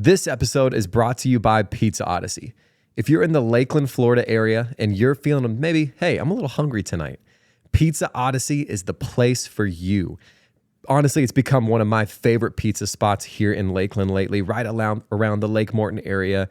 This episode is brought to you by Pizza Odyssey. If you're in the Lakeland, Florida area and you're feeling maybe, hey, I'm a little hungry tonight, Pizza Odyssey is the place for you. Honestly, it's become one of my favorite pizza spots here in Lakeland lately, right around the Lake Morton area.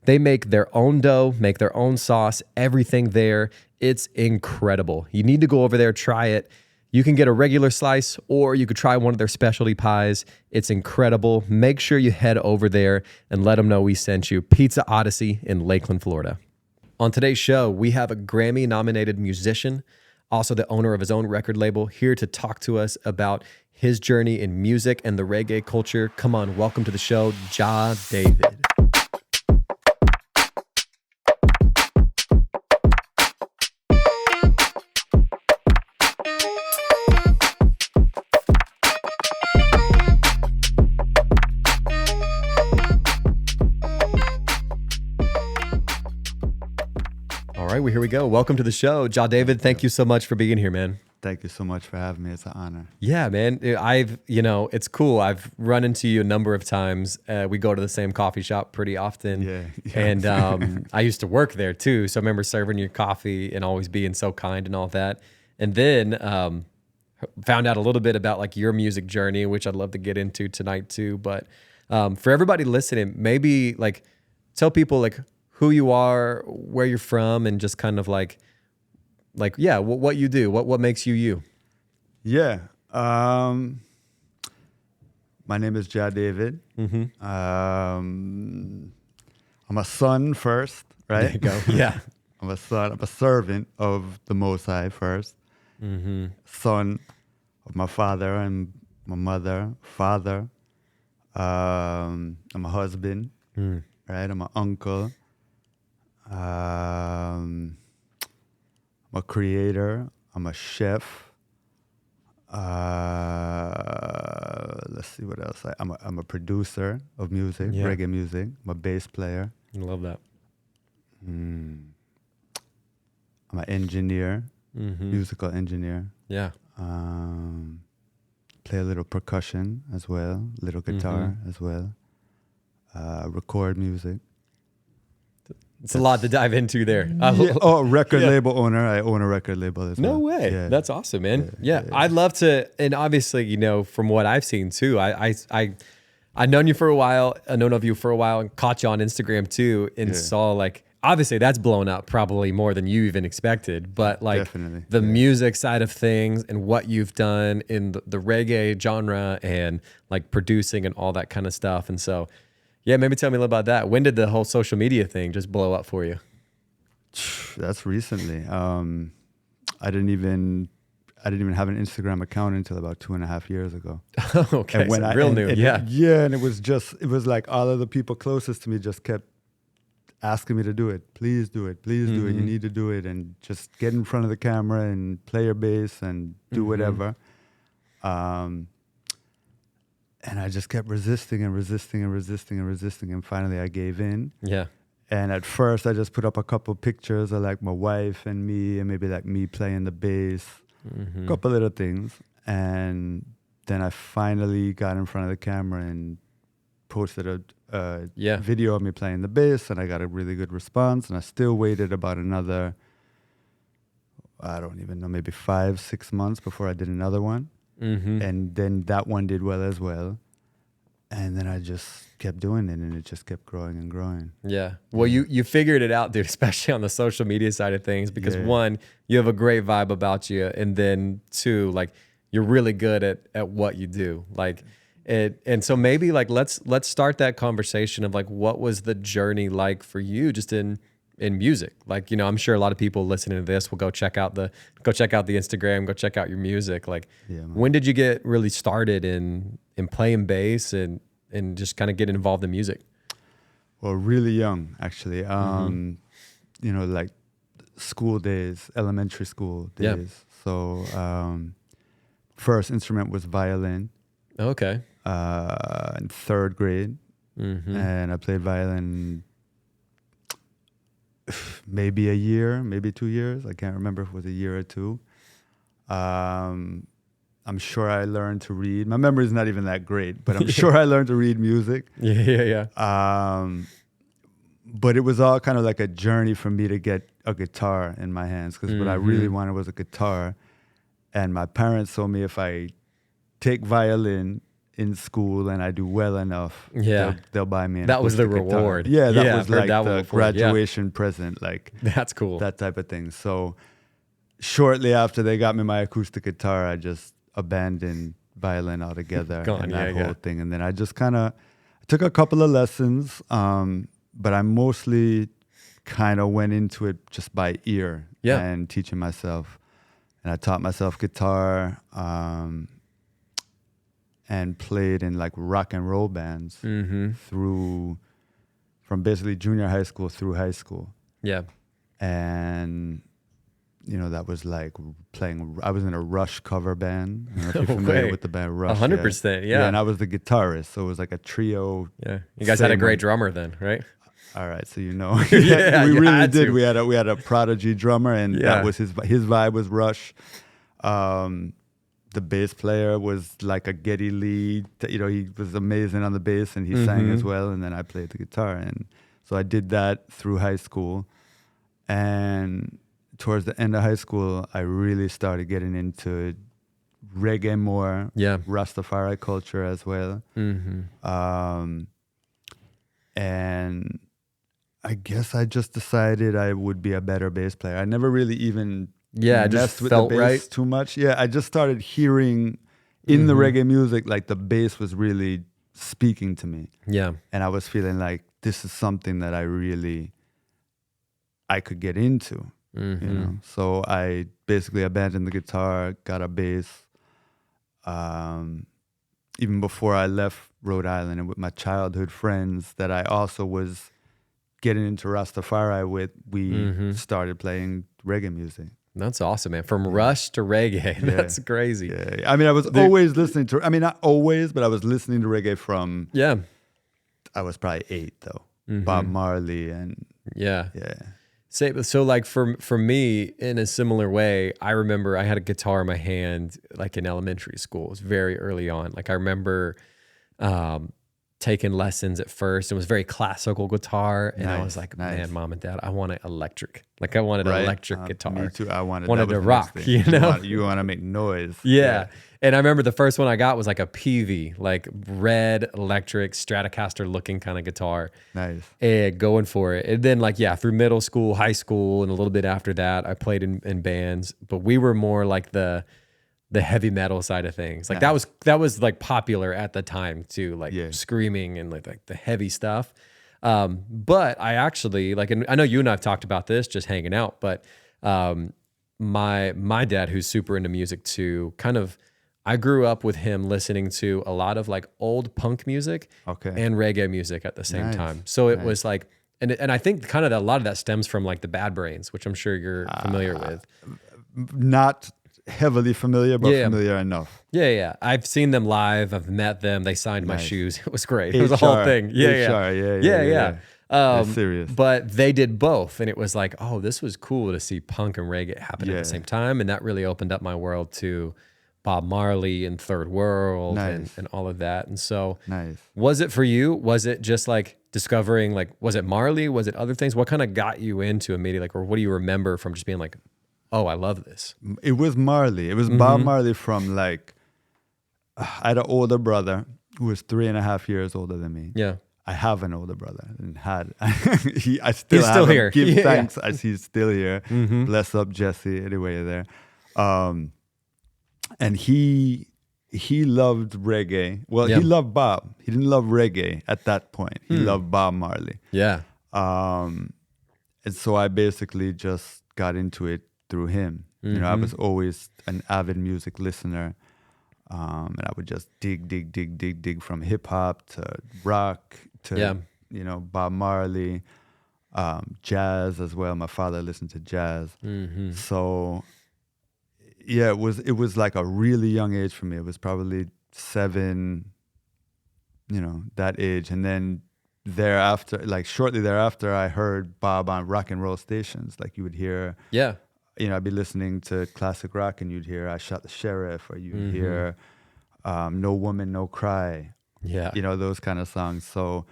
They make their own dough, make their own sauce, everything there. It's incredible. You need to go over there, try it. You can get a regular slice or you could try one of their specialty pies. It's incredible. Make sure you head over there and let them know we sent you. Pizza Odyssey in Lakeland, Florida. On today's show, we have a Grammy nominated musician, also the owner of his own record label, here to talk to us about his journey in music and the reggae culture. Come on, welcome to the show, JAH David. All right, well, here we go. Welcome to the show, JAH David. Thank you so much for being here, man. Thank you so much for having me. It's an honor. Yeah, man. It's cool. I've run into you a number of times. We go to the same coffee shop pretty often. Yeah. And I used to work there too. So I remember serving you coffee and always being so kind and all that. And then found out a little bit about like your music journey, which I'd love to get into tonight too. But for everybody listening, maybe like tell people like who you are, where you're from, and just kind of like what you do, what makes you you. Yeah. My name is JAH David. Mm-hmm. I'm a son first, right? There you go. Yeah. I'm a son. I'm a servant of the Most High first. Mm-hmm. Son of my father and my mother. Father. I'm a husband, right? I'm an uncle. I'm a creator. I'm a chef. Let's see what else. I'm a producer of music, reggae music. I'm a bass player. I love that. I'm an engineer, musical engineer. Yeah. Play a little percussion as well, little guitar as well. Record music. It's a lot to dive into there. Record label owner. I own a record label as well. No way. Yeah. That's awesome, man. Yeah. I'd love to, and obviously, from what I've seen too, I've known you for a while, and caught you on Instagram too, and saw like, obviously that's blown up probably more than you even expected, but like definitely the music side of things and what you've done in the reggae genre and like producing and all that kind of stuff. And so, yeah, maybe tell me a little about that. When did the whole social media thing just blow up for you? That's recently. I didn't even have an Instagram account until about 2.5 years ago. Okay, and real new. And it was like all of the people closest to me just kept asking me to do it. Please do it. Please do it. You need to do it, and just get in front of the camera and play your bass and do whatever. And I just kept resisting, and finally I gave in. Yeah. And at first I just put up a couple pictures of like my wife and me, and maybe like me playing the bass, a couple little things. And then I finally got in front of the camera and posted a video of me playing the bass, and I got a really good response. And I still waited about another, I don't even know, maybe 5-6 months before I did another one. And then that one did well as well. And then I just kept doing it, and it just kept growing and growing. Yeah. Well, you figured it out, dude, especially on the social media side of things, because one, you have a great vibe about you. And then two, like you're really good at what you do. Like and so maybe like let's start that conversation of like what was the journey like for you just in music. Like, I'm sure a lot of people listening to this will go check out the Instagram, go check out your music. Like, when did you get really started in playing bass and just kind of getting involved in music? Well, really young, actually. Like school days, elementary school days. Yeah. So first instrument was violin. Okay. In third grade. And I played violin maybe a year, maybe 2 years. I can't remember if it was a year or two. I'm sure I learned to read. My memory is not even that great, but I'm sure I learned to read music. Yeah. But it was all kind of like a journey for me to get a guitar in my hands, because what I really wanted was a guitar. And my parents told me if I take violin in school and I do well enough, they'll buy me an That was the acoustic guitar. reward. Yeah, that Yeah, was I've heard like that one the before. Yeah. graduation present, like That's cool. that type of thing. So shortly after they got me my acoustic guitar, I just abandoned violin altogether and that whole thing. And then I just kind of took a couple of lessons, but I mostly kind of went into it just by ear and teaching myself. And I taught myself guitar and played in like rock and roll bands from basically junior high school through high school. Yeah. And, you know, that was like playing, I was in a Rush cover band. I don't know if you're familiar with the band Rush. 100%, yeah. And I was the guitarist, so it was like a trio. Yeah. You guys had a great drummer then, right? All right, so you know. Yeah, we you really had did. to. We had a prodigy drummer, and that was his vibe was Rush. The bass player was like a Geddy Lee. You know, he was amazing on the bass, and he sang as well. And then I played the guitar, and so I did that through high school. And towards the end of high school, I really started getting into reggae more, Rastafari culture as well. And I guess I just decided I would be a better bass player. I never really even messed with the bass too much. Yeah, I just started hearing in the reggae music, like the bass was really speaking to me. Yeah. And I was feeling like this is something that I could get into. You know, so I basically abandoned the guitar, got a bass. Even before I left Rhode Island, and with my childhood friends that I also was getting into Rastafari with, we started playing reggae music. That's awesome, man. From Rush to reggae. That's crazy. Yeah. I mean, I was always listening to, I mean, not always, but I was listening to reggae from, I was probably 8 though. Bob Marley and So like for me, in a similar way, I remember I had a guitar in my hand like in elementary school. It was very early on. Like I remember taking lessons at first. It was very classical guitar, and I was like, man, Mom and Dad, I want an electric. Like I wanted an electric guitar. Me too. I wanted to rock. You know, you want to make noise. Yeah. And I remember the first one I got was like a PV, like red electric Stratocaster looking kind of guitar. Nice. And going for it. And then like, through middle school, high school, and a little bit after that, I played in bands, but we were more like the heavy metal side of things. Like that was like popular at the time too, like screaming and like the heavy stuff. But I actually like, and I know you and I've talked about this just hanging out, but my dad, who's super into music too, I grew up with him listening to a lot of like old punk music and reggae music at the same time. So it was like, and I think kind of a lot of that stems from like the Bad Brains, which I'm sure you're familiar with. Not heavily familiar, but familiar enough. Yeah. I've seen them live. I've met them. They signed my shoes. It was great. It was a whole thing. Yeah. Serious. But they did both, and it was like, oh, this was cool to see punk and reggae happen at the same time, and that really opened up my world to Bob Marley and Third World and all of that. And so was it for you? Was it just like discovering, like, was it Marley? Was it other things? What kind of got you into immediately? Like, or what do you remember from just being like, oh, I love this? It was Marley. It was Bob Marley from like, I had an older brother who was 3.5 years older than me. Yeah. I have an older brother and he's still here. Give thanks as he's still here. Bless up Jesse, anyway there. And he loved reggae. Well, he loved Bob. He didn't love reggae at that point. He loved Bob Marley. Yeah. And so I basically just got into it through him. You know, I was always an avid music listener. And I would just dig from hip hop to rock to, you know, Bob Marley, jazz as well. My father listened to jazz. So yeah, it was like a really young age for me. It was probably 7, you know, that age. And then thereafter, like shortly thereafter, I heard Bob on rock and roll stations. Like you would hear, I'd be listening to classic rock and you'd hear I Shot the Sheriff, or you'd hear No Woman, No Cry. Yeah. Those kind of songs. So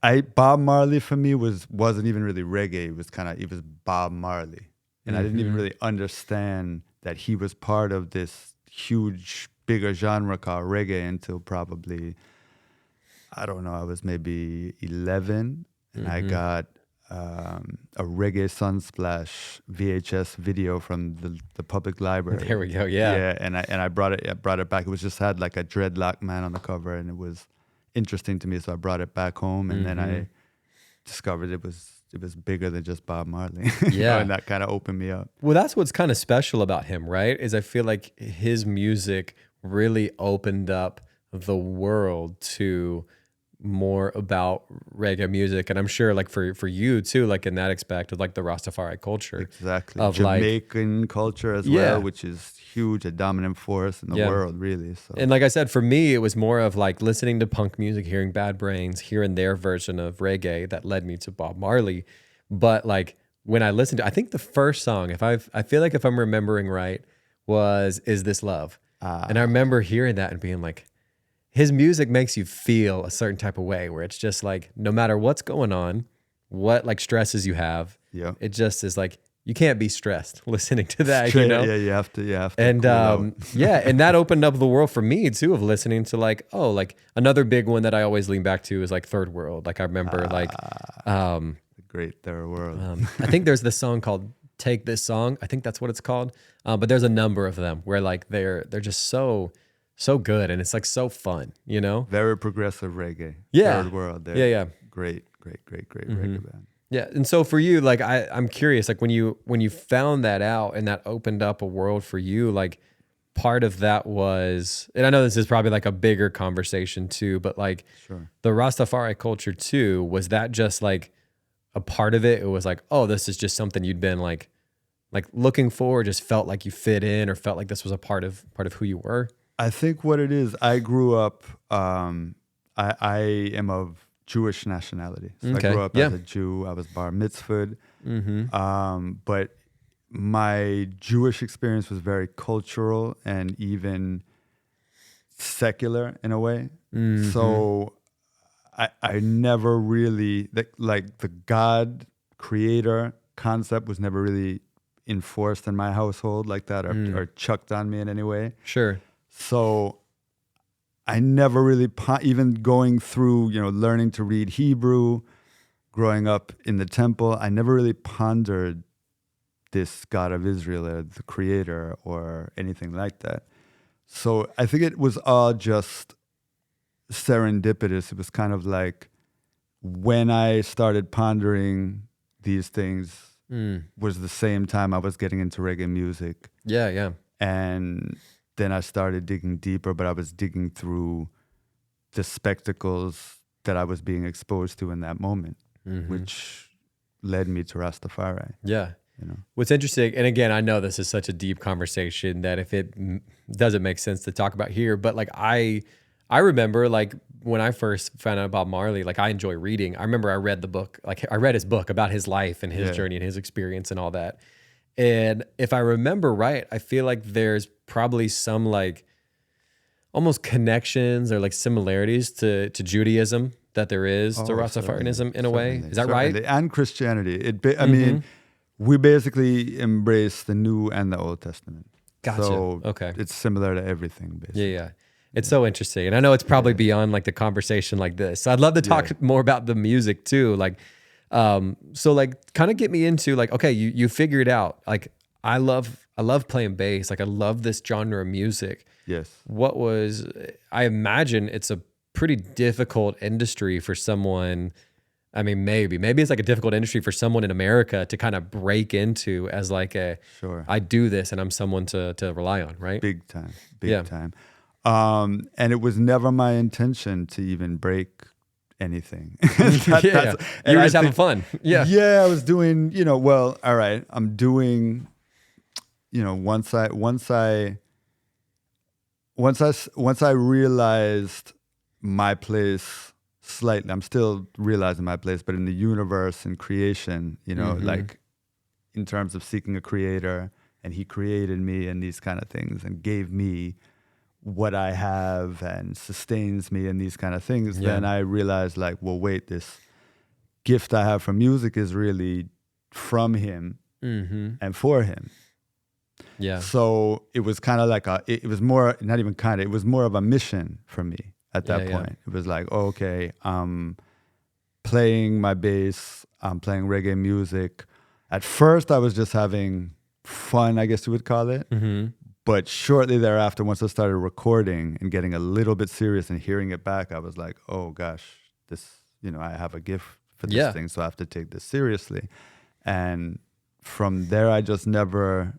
I Bob Marley for me wasn't even really reggae. It was Bob Marley. And I didn't even really understand that he was part of this huge, bigger genre called reggae until probably, I don't know, I was maybe 11, and I got a Reggae Sunsplash VHS video from the public library. There we go. Yeah. Yeah, and I brought it back. It was just had like a dreadlock man on the cover, and it was interesting to me, so I brought it back home, and then I discovered it was bigger than just Bob Marley. Yeah. And that kind of opened me up. Well, that's what's kind of special about him, right? Is I feel like his music really opened up the world to more about reggae music. And I'm sure like for you too, like in that aspect of like the Rastafari culture. Exactly. Of Jamaican culture as well, which is huge, a dominant force in the world, really. So. And like I said, for me, it was more of like listening to punk music, hearing Bad Brains, hearing their version of reggae that led me to Bob Marley. But like when I listened to, I think the first song, I feel like if I'm remembering right, was Is This Love? And I remember hearing that and being like, his music makes you feel a certain type of way where it's just like, no matter what's going on, what like stresses you have, it just is like, you can't be stressed listening to that, Straight, you know? Yeah, you have to. And and that opened up the world for me too, of listening to like, like another big one that I always lean back to is like Third World. Like I remember the great Third World. I think there's this song called Take This Song. I think that's what it's called. But there's a number of them where like they're just so good, and it's like so fun, you know? Very progressive reggae. Yeah. Third World. Yeah. Great reggae band. Yeah, and so for you, like I'm curious, like when you found that out and that opened up a world for you, like part of that was, and I know this is probably like a bigger conversation too, but like the Rastafari culture too, was that just like a part of it? It was like, oh, this is just something you'd been like looking for, or just felt like you fit in, or felt like this was a part of who you were? I think what it is, I grew up, I am of Jewish nationality. So I grew up as a Jew. I was bar mitzvahed. But my Jewish experience was very cultural and even secular in a way. So I never really, like the God creator concept was never really enforced in my household like that, or chucked on me in any way. Sure. So I never really, even going through, learning to read Hebrew, growing up in the temple, I never really pondered this God of Israel or the creator or anything like that. So I think it was all just serendipitous. It was kind of like when I started pondering these things was the same time I was getting into reggae music. Yeah. And then I started digging deeper, but I was digging through the spectacles that I was being exposed to in that moment, which led me to Rastafari. Yeah. What's interesting, and again, I know this is such a deep conversation that if it doesn't make sense to talk about here, but like I remember like when I first found out about Marley, like I enjoy reading. I remember I read the book, like I read his book about his life and his journey and his experience and all that. And if I remember right, I feel like there's probably some like almost connections or like similarities to Judaism that there is to Rastafarianism in a way. Is that right? And Christianity. I mean, we basically embrace the New and the Old Testament. Gotcha. So okay. It's similar to everything, basically. Yeah. It's so interesting. And I know it's probably beyond like the conversation like this. So I'd love to talk more about the music too. Like, so like kind of get me into like, okay, you figured out like, I love playing bass. Like I love this genre of music. Yes. I imagine it's a pretty difficult industry for someone. I mean, maybe it's like a difficult industry for someone in America to kind of break into as like I do this and I'm someone to rely on, right? Big time. And it was never my intention to even break anything. You were just having fun. Yeah. Yeah, I was doing, well, all right, I'm doing, once I realized my place slightly, I'm still realizing my place, but in the universe and creation, like in terms of seeking a creator, and he created me and these kind of things and gave me what I have and sustains me and these kind of things, then I realized like, well, wait, this gift I have for music is really from him and for him. Yeah. So it was kind of like it was more, not even kind of, it was more of a mission for me at that point. It was like, oh, okay, I'm playing my bass, I'm playing reggae music. At first I was just having fun, I guess you would call it. But shortly thereafter, once I started recording and getting a little bit serious and hearing it back, I was like, oh gosh, this, I have a gift for this thing, so I have to take this seriously. And from there, I just never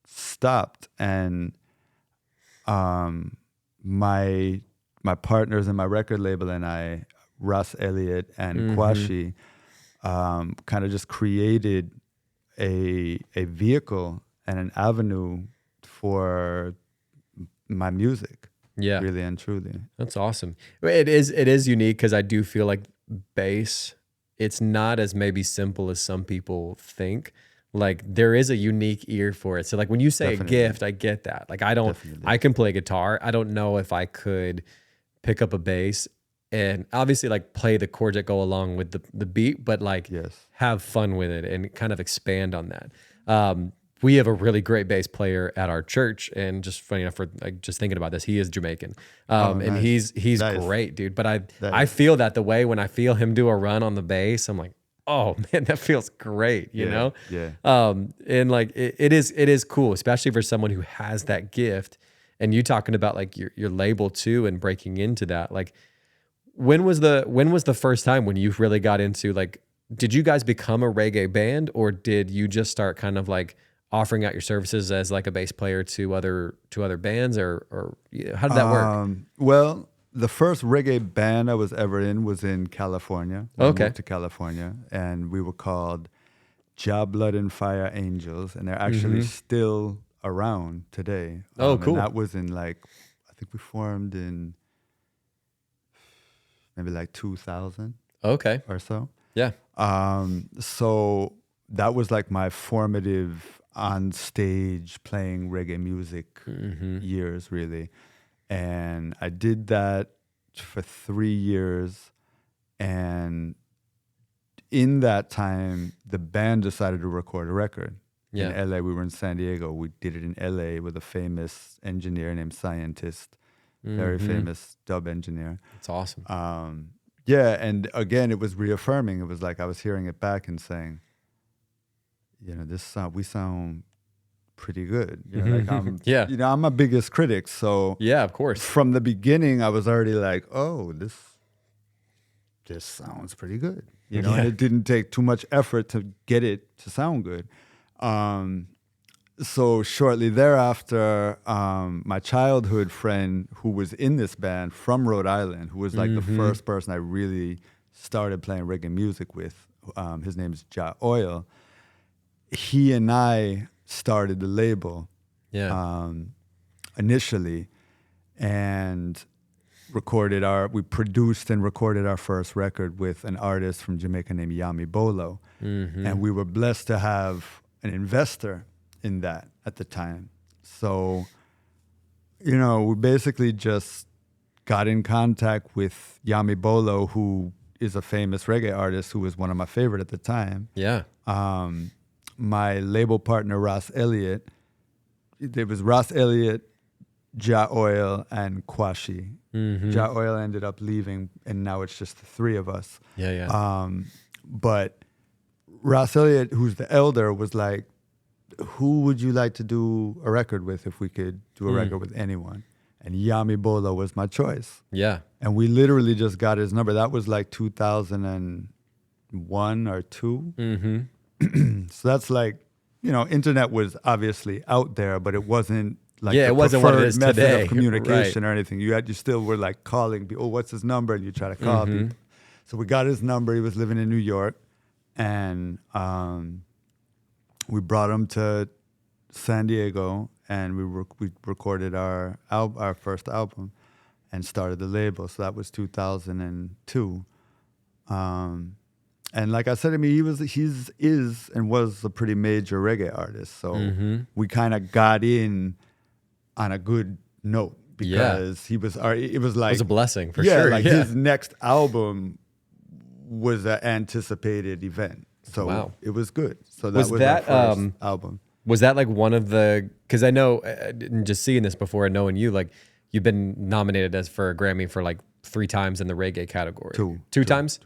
stopped. And my partners in my record label and I, Ross Elliott and Kwashi, kind of just created a vehicle and an avenue for my music. Yeah. Really and truly. That's awesome. It is unique because I do feel like bass, it's not as maybe simple as some people think. Like there is a unique ear for it. So like when you say a gift, I get that. Like I can play guitar. I don't know if I could pick up a bass and obviously like play the chords that go along with the beat, but like have fun with it and kind of expand on that. We have a really great bass player at our church, and just funny enough, for like just thinking about this, he is Jamaican, and he's nice. Great, dude. But I feel that the way when I feel him do a run on the bass, I'm like, oh man, that feels great, you know? Yeah. And like it is cool, especially for someone who has that gift. And you talking about like your label too, and breaking into that. Like, when was the first time when you really got into like? Did you guys become a reggae band, or did you just start kind of like offering out your services as like a bass player to other bands, or how did that work? Well, the first reggae band I was ever in was in California. I moved to California, and we were called JAH Blood and Fire Angels, and they're actually still around today. Oh, cool. And that was in like, I think we formed in maybe like 2000. Okay. Or so. Yeah. So that was like my formative on stage playing reggae music years, really. And I did that for 3 years. And in that time, the band decided to record a record in LA. We were in San Diego. We did it in LA with a famous engineer named Scientist, very famous dub engineer. That's awesome. Yeah, and again, it was reaffirming. It was like I was hearing it back and saying, we sound pretty good. Like I'm my biggest critic. So yeah, of course. From the beginning, I was already like, oh, this sounds pretty good. And it didn't take too much effort to get it to sound good. So shortly thereafter, my childhood friend who was in this band from Rhode Island, who was like the first person I really started playing reggae music with, his name is JAH Oil. He and I started the label initially, and we produced and recorded our first record with an artist from Jamaica named Yami Bolo. And we were blessed to have an investor in that at the time. So, we basically just got in contact with Yami Bolo, who is a famous reggae artist who was one of my favorite at the time. Yeah. My label partner, Ross Elliott, it was Ross Elliott, JAH Oil, and Kwashi. JAH Oil ended up leaving, and now it's just the three of us. But Ross Elliott, who's the elder, was like, who would you like to do a record with if we could do a record with anyone? And Yami Bolo was my choice. Yeah. And we literally just got his number. That was like 2001 or 2. So that's like, internet was obviously out there, but it wasn't like the wasn't what it is method today. Of communication or anything. You still were like calling people, what's his number? And you try to call people. So we got his number. He was living in New York. And we brought him to San Diego, and we recorded our first album and started the label. So that was 2002. And like I said, I mean, he's and was a pretty major reggae artist. So we kind of got in on a good note because it was like, it was a blessing for yeah, sure. like his next album was an anticipated event. So it was good. So that was our first album. Was that like one of the, because I know, just seeing this before and knowing you, like you've been nominated for a Grammy for like 3 times in the reggae category. Two times.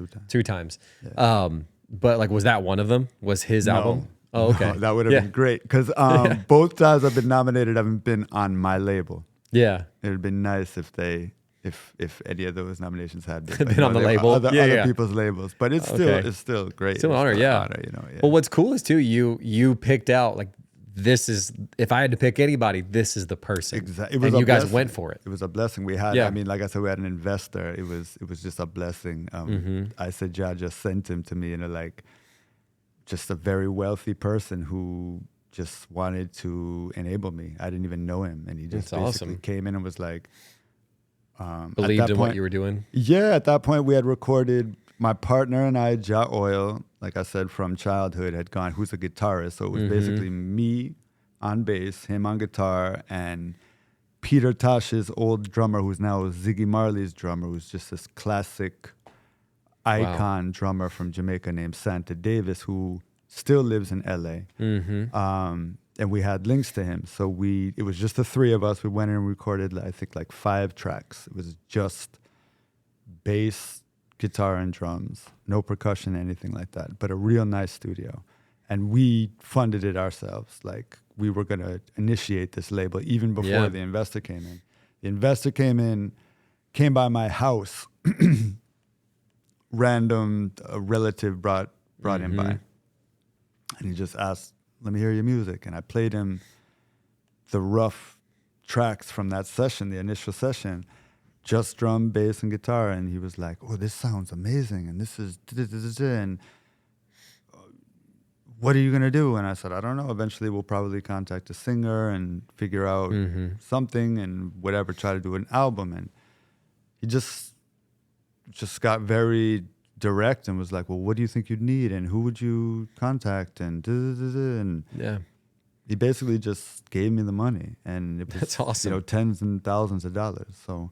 Yeah. But like, was that one of them? Was his album? Oh, okay. No, that would have been great because both times I've been nominated, I haven't been on my label. Yeah. It would have been nice if any of those nominations had been on the label, other people's labels, but it's still great. Still an honor, you know. Well, what's cool is too, you picked out like, this is, if I had to pick anybody, this is the person. Exactly. And you guys went for it. It was a blessing we had. I mean, like I said, we had an investor. It was just a blessing. I said, Jah just sent him to me, and like, just a very wealthy person who just wanted to enable me. I didn't even know him, and he just basically came in and was like, believed in what you were doing. Yeah, at that point we had recorded. My partner and I, Jah Oil, like I said, from childhood, had gone. Who's a guitarist? So it was basically me on bass, him on guitar, and Peter Tosh's old drummer, who's now Ziggy Marley's drummer, who's just this classic icon drummer from Jamaica named Santa Davis, who still lives in LA. And we had links to him. So it was just the 3 of us. We went in and recorded, I think, like 5 tracks. It was just bass, guitar, and drums. No percussion, anything like that. But a real nice studio. And we funded it ourselves. Like, we were going to initiate this label even before the investor came in. The investor came by my house. Random relative brought him by. And he just asked, let me hear your music. And I played him the rough tracks from that session, the initial session, just drum, bass, and guitar. And he was like, oh, this sounds amazing. And this is, and what are you going to do? And I said, I don't know. Eventually we'll probably contact a singer and figure out something and whatever, try to do an album. And he just got very direct and was like, well, what do you think you'd need? And who would you contact? And he basically just gave me the money. And it was, that's awesome. Tens and thousands of dollars. So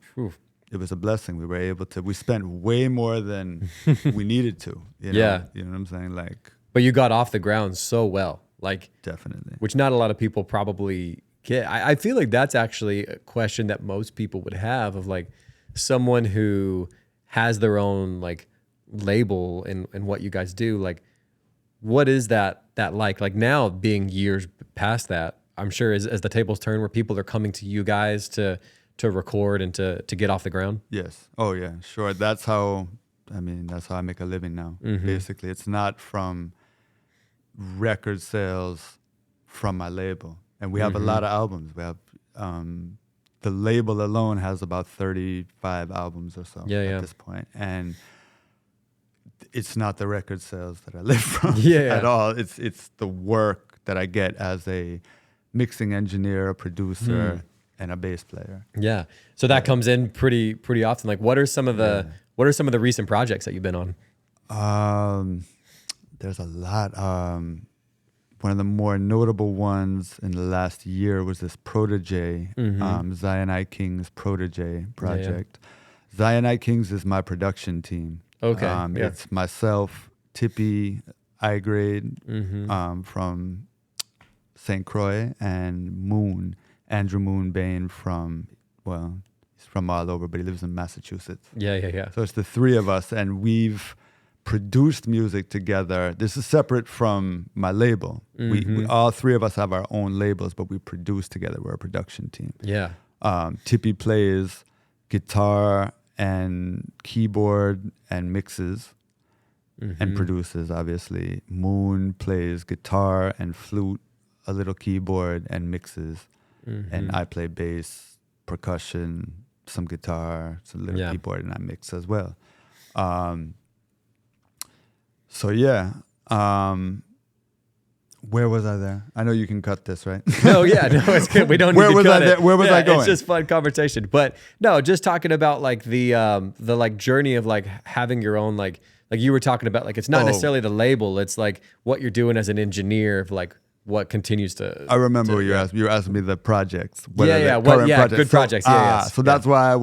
it was a blessing. We were able to, we spent way more than we needed to. You know what I'm saying? Like, but you got off the ground so well. Like, definitely. Which not a lot of people probably get. I feel like that's actually a question that most people would have of like someone who has their own like label in what you guys do. Like, what is that like? Like now being years past that, I'm sure as the tables turn where people are coming to you guys to record and to get off the ground. Yes. Oh yeah, sure. That's how I make a living now. Basically, it's not from record sales from my label. And we have a lot of albums. We have the label alone has about 35 albums or so at this point. And it's not the record sales that I live from at all. It's the work that I get as a mixing engineer, a producer, and a bass player. Yeah. So that comes in pretty often. Like, what are some of the recent projects that you've been on? There's a lot. One of the more notable ones in the last year was this Protege, Zion I King's Protege project. Zion I King's is my production team. Okay. It's myself, Tippy, I-Grade from St. Croix, and Andrew Moon Bain he's from all over, but he lives in Massachusetts. Yeah. So it's the 3 of us, and we've produced music together. This is separate from my label. We all 3 of us have our own labels, but we produce together. We're a production team. Yeah. Tippy plays guitar and keyboard and mixes and produces, obviously. Moon plays guitar and flute, a little keyboard and mixes. And I play bass, percussion, some guitar, some little keyboard, and I mix as well. Where was I there? I know you can cut this, right? No, it's good. We don't need to cut it. Where was I going? It's just fun conversation. But no, just talking about like the like journey of like having your own like like you were talking about, like it's not necessarily the label, it's like what you're doing as an engineer of like what continues to. I remember you were asking me the projects. Good projects. So that's why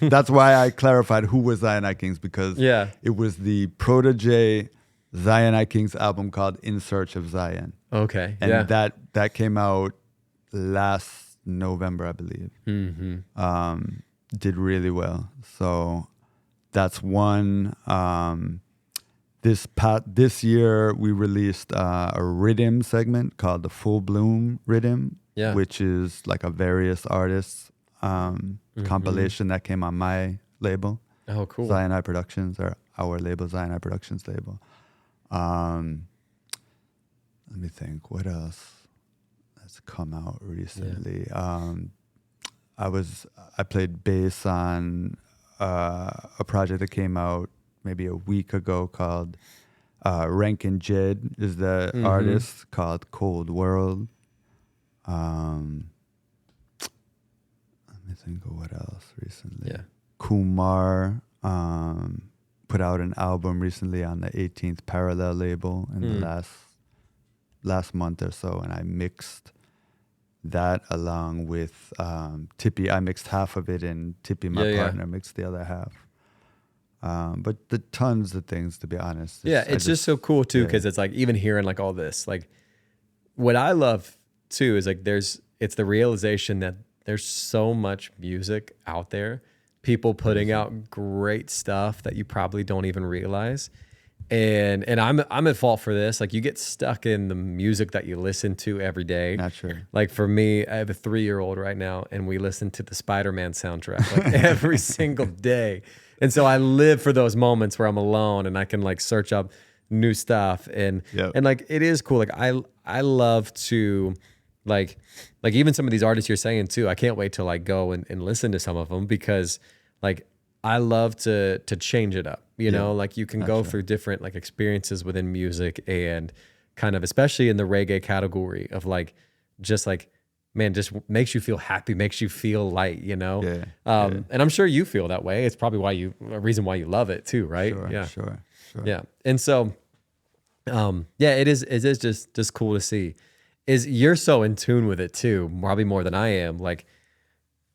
that's why I clarified who was Zion I Kings, because it was the Protege Zion I Kings album called In Search of Zion. Okay. And that came out last November, I believe. Did really well. So that's one. This year we released a rhythm segment called the Full Bloom Rhythm, which is like a various artists compilation that came on my label. Oh, cool. Zion I Productions, or our label, Zion I Productions label. Let me think, what else has come out recently? I played bass on a project that came out maybe a week ago called Rankin Jed is the artist, called Cold World. Let me think of what else recently. Kumar put out an album recently on the 18th Parallel label in the last month or so, and I mixed that along with Tippy. I mixed half of it, and Tippy, my partner, mixed the other half. But the tons of things, to be honest. It's just so cool too, because it's like even hearing like all this, like what I love too is like it's the realization that there's so much music out there, people putting out great stuff that you probably don't even realize. And I'm at fault for this. Like you get stuck in the music that you listen to every day. Not sure. Like for me, I have a 3-year-old right now, and we listen to the Spider-Man soundtrack like every single day. And so I live for those moments where I'm alone and I can like search up new stuff and like it is cool. Like I love to like even some of these artists you're saying too. I can't wait to like go and listen to some of them, because like I love to change it up. You know, like you can go through different like experiences within music, and kind of especially in the reggae category of like just like, man, just makes you feel happy, makes you feel light, you know? And I'm sure you feel that way. It's probably a reason why you love it too, right? Sure. Yeah. And so, it is just cool to see. You're so in tune with it too, probably more than I am. Like,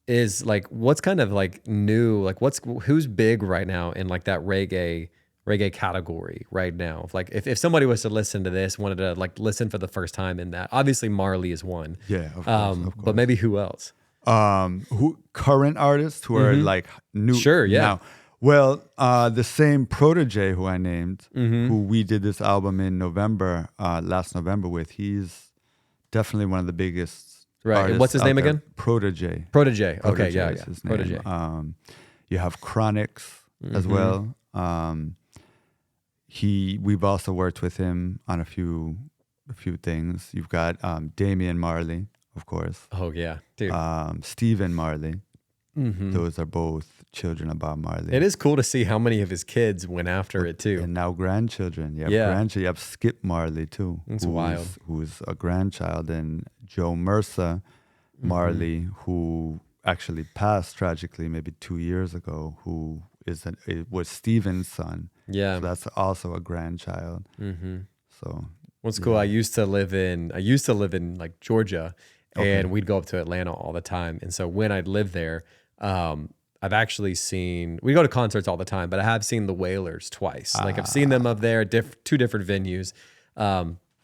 is like, what's kind of like new, like who's big right now in like that reggae category right now? Like if somebody was to listen to this, wanted to like listen for the first time in that, obviously Marley is one. Yeah, of course. But maybe who else? Who current artists who are like new? Sure, yeah. Now. Well, the same Protege who I named, who we did this album in November, last November with, he's definitely one of the biggest. Right. And what's his name again? Protege. Okay, yeah. His Protege. Name. You have Chronics as well. We've also worked with him on a few things. You've got Damian Marley, of course. Oh yeah, dude. Stephen Marley. Those are both children of Bob Marley. It is cool to see how many of his kids went after it too. And now grandchildren. You have Skip Marley too. That's wild. Who's a grandchild, and Joe Mercer Marley, who actually passed tragically maybe 2 years ago, who was Stephen's son. Yeah. So that's also a grandchild. So what's cool, I used to live in like Georgia, and we'd go up to Atlanta all the time. And so when I'd lived there, I've actually we go to concerts all the time, but I have seen the Wailers twice. Like I've seen them up there at 2 different venues.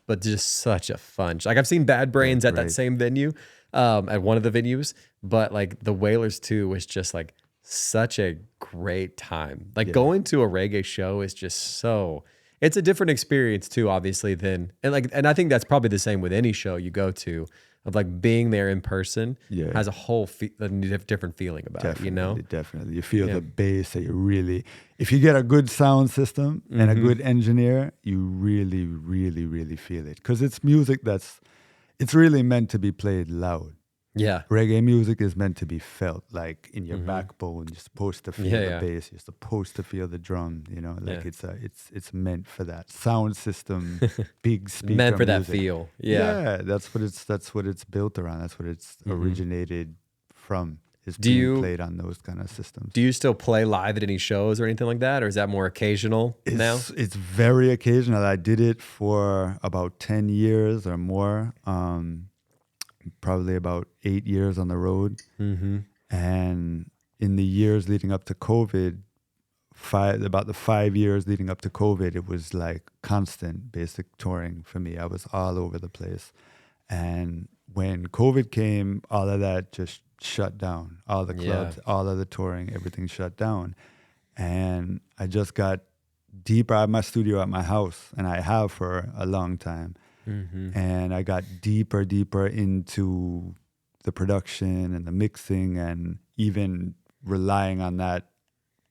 But just such a fun. Like I've seen Bad Brains at that same venue, at one of the venues, but like the Wailers too was just like such a great time. Like going to a reggae show is just it's a different experience too, obviously, and I think that's probably the same with any show you go to, of like being there in person has a whole different feeling about it, you know? Definitely. You feel the bass that you really, if you get a good sound system and a good engineer, you really, really, really feel it. Because it's music it's really meant to be played loud. Yeah. Reggae music is meant to be felt, like in your backbone. You're supposed to feel the bass. You're supposed to feel the drum. You know, like it's meant for that sound system, big speaker. Meant for music. that feel. Yeah, that's what it's built around. That's what it's originated from. is Do being you- played on those kind of systems. Do you still play live at any shows or anything like that? Or is that more occasional now? It's very occasional. I did it for about 10 years or more, probably about 8 years on the road. Mm-hmm. And in the years leading up to COVID, about the 5 years leading up to COVID, it was like constant basic touring for me. I was all over the place. And when COVID came, all of that just shut down. All the clubs, all of the touring, everything shut down. And I just got deeper. I have my studio at my house, and I have for a long time. Mm-hmm. And I got deeper into the production and the mixing, and even relying on that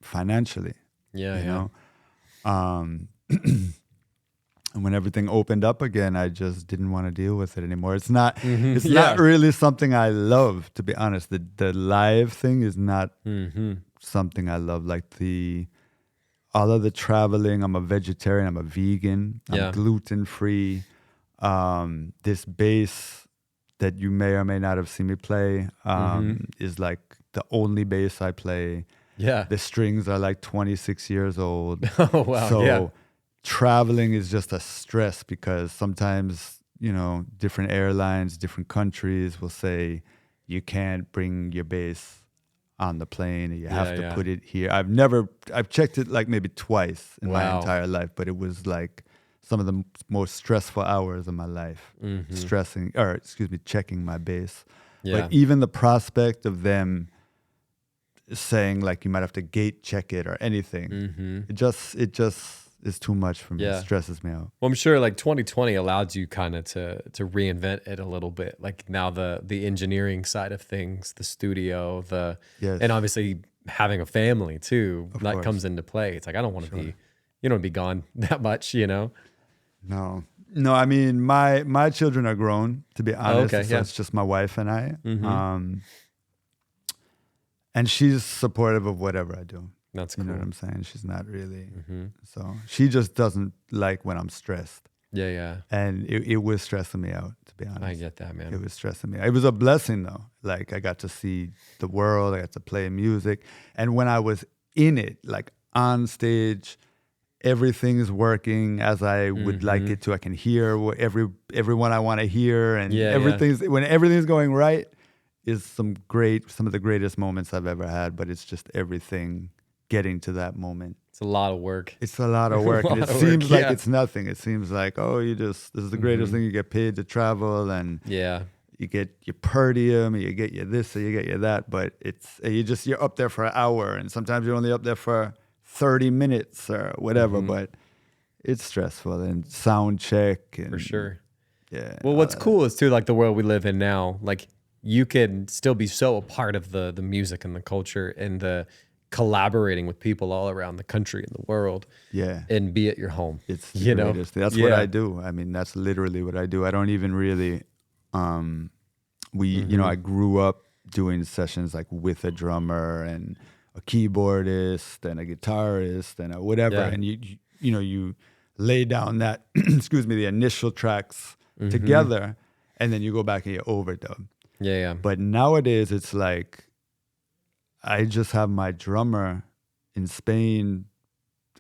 financially. You know? And when everything opened up again, I just didn't want to deal with it anymore. It's not not really something I love, to be honest. The live thing is not something I love. Like all of the traveling, I'm a vegetarian, I'm a vegan, I'm gluten free. This bass that you may or may not have seen me play is like the only bass I play. Yeah. The strings are like 26 years old. Oh, wow. So traveling is just a stress, because sometimes, different airlines, different countries will say you can't bring your bass on the plane, and you have to put it here. I've checked it like maybe twice in my entire life, but it was like some of the most stressful hours of my life, checking my bass. Yeah. But even the prospect of them saying like you might have to gate check it or anything, it just is too much for me. It stresses me out. Well, I'm sure like 2020 allowed you kind of to reinvent it a little bit. Like now the engineering side of things, the studio, and obviously having a family too, that comes into play. It's like, I don't want to be, you don't want to be gone that much, No, I mean, my children are grown, to be honest. So it's just my wife and I. And she's supportive of whatever I do. That's cool. You know what I'm saying? She's not really. So she just doesn't like when I'm stressed. Yeah. And it was stressing me out, to be honest. I get that, man. It was stressing me out. It was a blessing, though. Like, I got to see the world. I got to play music. And when I was in it, like on stage, everything is working as I would like it to. I can hear what everyone I want to hear. And when everything's going right, is some of the greatest moments I've ever had. But it's just everything getting to that moment. It's a lot of work. It's a lot of work. And it seems like it's nothing. It seems like, this is the greatest thing. You get paid to travel, and you get your per diem, you get your this, or you get your that. But you're up there for an hour, and sometimes you're only up there for 30 minutes or whatever. But it's stressful, and sound check. And, for sure. Yeah. Well, what's cool is too, like the world we live in now, like you can still be so a part of the music and the culture and the collaborating with people all around the country and the world. Yeah. And be at your home. It's the greatest thing. That's what I do. I mean, that's literally what I do. I don't even really, I grew up doing sessions like with a drummer and a keyboardist and a guitarist and a whatever. And you lay down that, the initial tracks together, and then you go back and you overdub. Yeah. But nowadays it's like, I just have my drummer in Spain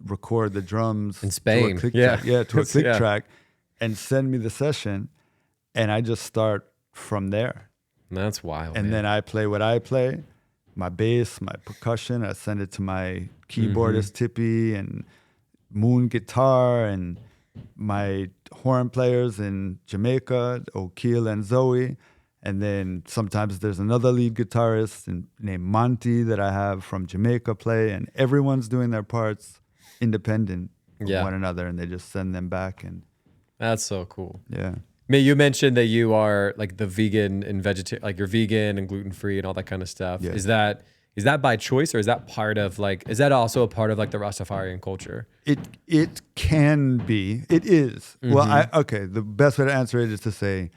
record the drums in Spain, to a click track, and send me the session, and I just start from there. That's wild. And then I play what I play, my bass, my percussion. I send it to my keyboardist Tippy and Moon guitar, and my horn players in Jamaica, O'Keel and Zoe. And then sometimes there's another lead guitarist named Monty that I have from Jamaica play, and everyone's doing their parts independent of one another, and they just send them back. And that's so cool. Yeah. You mentioned that you are like the vegan and vegetarian, like you're vegan and gluten free and all that kind of stuff. Yeah. Is that by choice, or is that part of is that also a part of like the Rastafarian culture? It can be. It is. Well, the best way to answer it is to say,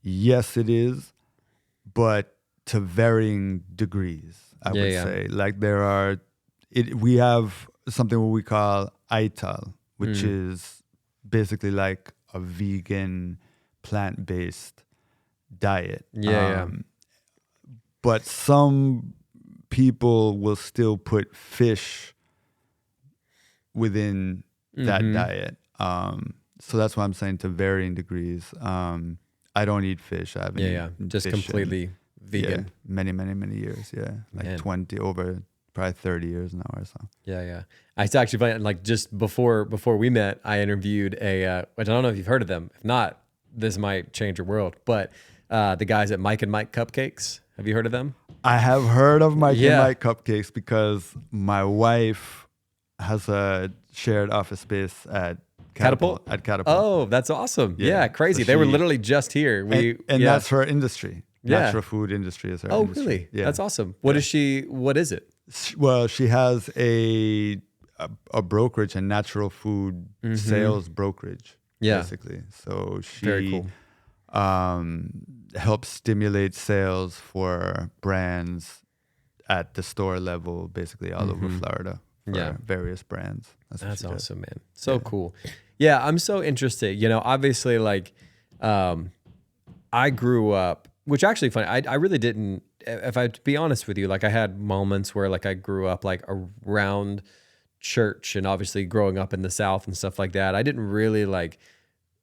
yes, it is, but to varying degrees, I would say. Like we have something what we call ITAL, which is basically like a vegan, plant-based diet. But some people will still put fish within that diet. So that's why I'm saying to varying degrees. I don't eat fish. I haven't eaten just fish completely vegan. Many years. Yeah, like Man. 20 over probably 30 years now or so. Yeah. It's actually funny. Like just before we met, I interviewed which I don't know if you've heard of them. If not, this might change your world. But the guys at Mike and Mike Cupcakes. Have you heard of them? I have heard of Mike and Mike Cupcakes because my wife has a shared office space at Catapult. Oh, that's awesome. Yeah, crazy. So they were literally just here. And that's her industry. Natural food industry is her industry. Oh, really? Yeah. That's awesome. What is it? Well, she has a brokerage, a natural food sales brokerage, basically. So she very cool. Helps stimulate sales for brands at the store level, basically all over Florida for various brands. That's awesome, man. So cool. Yeah, I'm so interested. Obviously, like, I grew up, which actually funny. I really didn't. If I to be honest with you, like I had moments where like I grew up like around church and obviously growing up in the South and stuff like that. I didn't really like,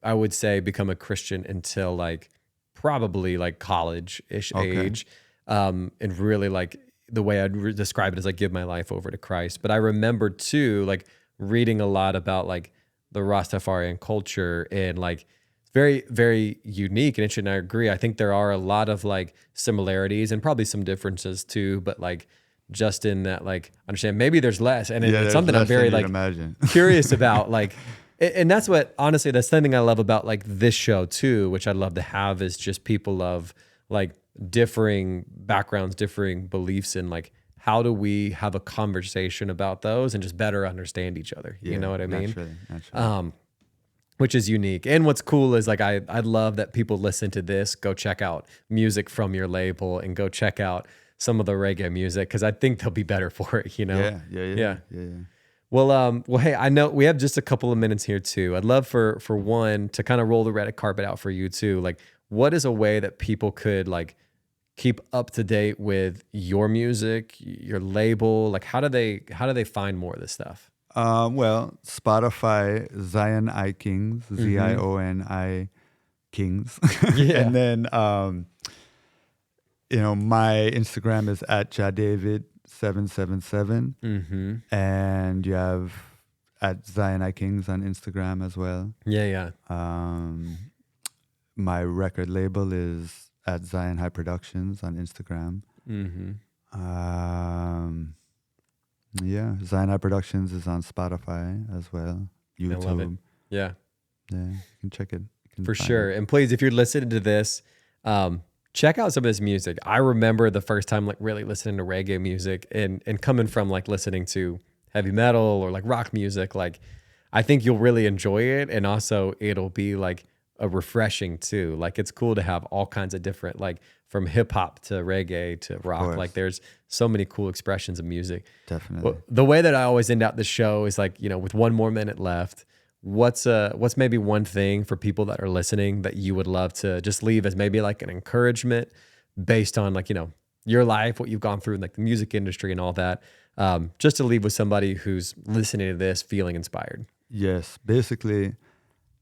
I would say, become a Christian until like probably like college-ish age. And really like the way I'd describe it is like give my life over to Christ. But I remember too, like reading a lot about like the Rastafarian culture and like very, very unique and interesting. I agree. I think there are a lot of like similarities and probably some differences too, but like just in that, like, understand maybe there's less. And it's something I'm very like curious about. Like, and that's what, honestly, that's something I love about like this show too, which I'd love to have is just people of like differing backgrounds, differing beliefs, and like, how do we have a conversation about those and just better understand each other? You know what I mean? Naturally. Which is unique. And what's cool is like, I love that people listen to this, go check out music from your label and go check out some of the reggae music. Cause I think they'll be better for it, Yeah. Well, hey, I know we have just a couple of minutes here too. I'd love for one to kind of roll the red carpet out for you too. Like, what is a way that people could like keep up to date with your music, your label? Like, how do they find more of this stuff? Well, Spotify, Zion I Kings, ZIONI Kings. And then, my Instagram is at JAH David 777. And you have at Zion I Kings on Instagram as well. Yeah. My record label is at Zion High Productions on Instagram. Zion High Productions is on Spotify as well. YouTube. I love it. Yeah, you can check it. For sure. And please, if you're listening to this, check out some of his music. I remember the first time like really listening to reggae music and coming from like listening to heavy metal or like rock music, like I think you'll really enjoy it. And also it'll be like a refreshing too. Like it's cool to have all kinds of different, like from hip hop to reggae to rock. Like there's so many cool expressions of music. Definitely. Well, the way that I always end out the show is like, with 1 more minute left, what's maybe one thing for people that are listening that you would love to just leave as maybe like an encouragement based on like, your life, what you've gone through in like the music industry and all that, just to leave with somebody who's listening to this feeling inspired? Yes. Basically,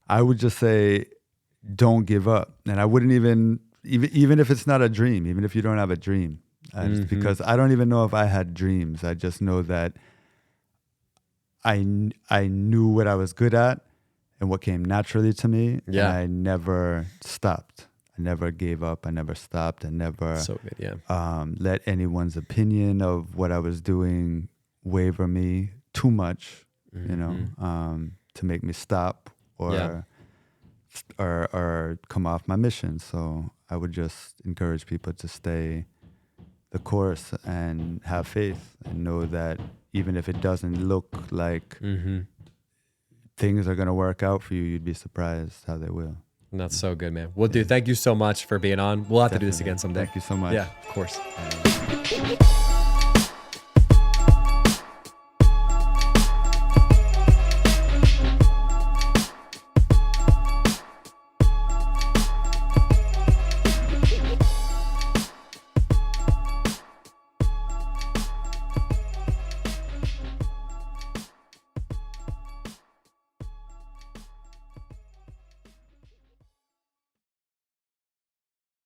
I would just say, don't give up. And I wouldn't even if it's not a dream, even if you don't have a dream, because I don't even know if I had dreams. I just know that I knew what I was good at and what came naturally to me. Yeah. And I never stopped. I never gave up. I never stopped. I never so good, yeah. Let anyone's opinion of what I was doing waver me too much, to make me stop or come off my mission. So I would just encourage people to stay the course and have faith and know that even if it doesn't look like things are going to work out for you, you'd be surprised how they will. And that's so good, man. Well, dude, thank you so much for being on. We'll have to do this again someday. Thank you so much. Yeah, of course.